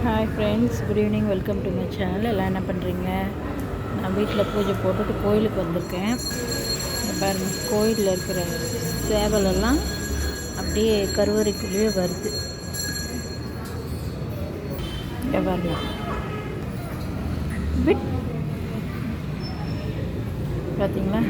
Hi friends, good evening. Welcome to my channel. எல்லாம் என்ன பண்ணுறீங்க? நான் வீட்டில் பூஜை போட்டுட்டு கோயிலுக்கு வந்திருக்கேன். பாருங்கள், கோயிலில் இருக்கிற சேவலெல்லாம் அப்படியே கருவறைக்குள்ளேயே வருது. பாருங்க, பிட் பார்த்தீங்களா?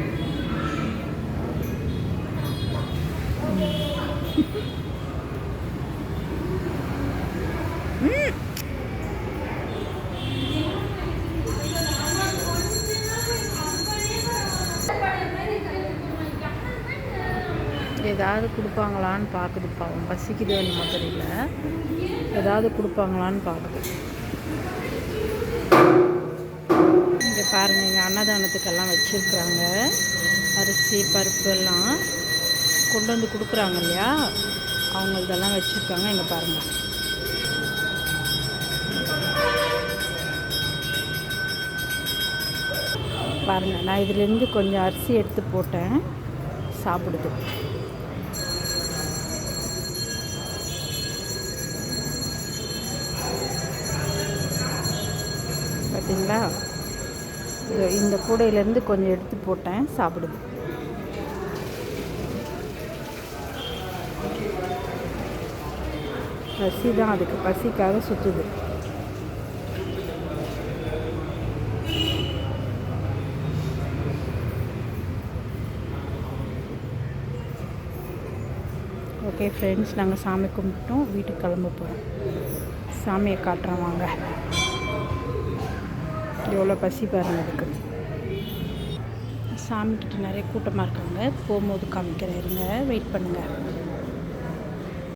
ஏதாவது கொடுப்பாங்களான்னு பார்க்குது. பாவம், பசிக்குது என்னமோ தெரியல. ஏதாவது கொடுப்பாங்களான்னு பார்க்குது. இங்கே பாருங்கள், இங்கே அன்னதானத்துக்கெல்லாம் வச்சுருக்குறாங்க. அரிசி பருப்பு எல்லாம் கொண்டு வந்து கொடுக்குறாங்க இல்லையா, அவங்க இதெல்லாம் வச்சுருக்காங்க. இங்கே பாருங்கள், பாருங்கள். நான் இதிலேருந்து கொஞ்சம் அரிசி எடுத்து போட்டேன், சாப்பிடுது. பார்த்தீங்களா? இந்த கூடையிலேருந்து கொஞ்சம் எடுத்து போட்டேன், சாப்பிடுது. பசி தான், அதுக்கு பசிக்காக சுற்றுது. ஓகே ஃப்ரெண்ட்ஸ், நாங்கள் சாமி கும்பிட்டோம், வீட்டுக்கு கிளம்ப போகிறோம். சாமியை காட்டுறோம் வாங்க. எவ்வளோ பசி பாருங்கள் அதுக்கு. சாமிக்கிட்ட நிறைய கூட்டமாக இருக்காங்க. போகும்போது காமிக்கிறேன், இருங்க, வெயிட் பண்ணுங்கள்.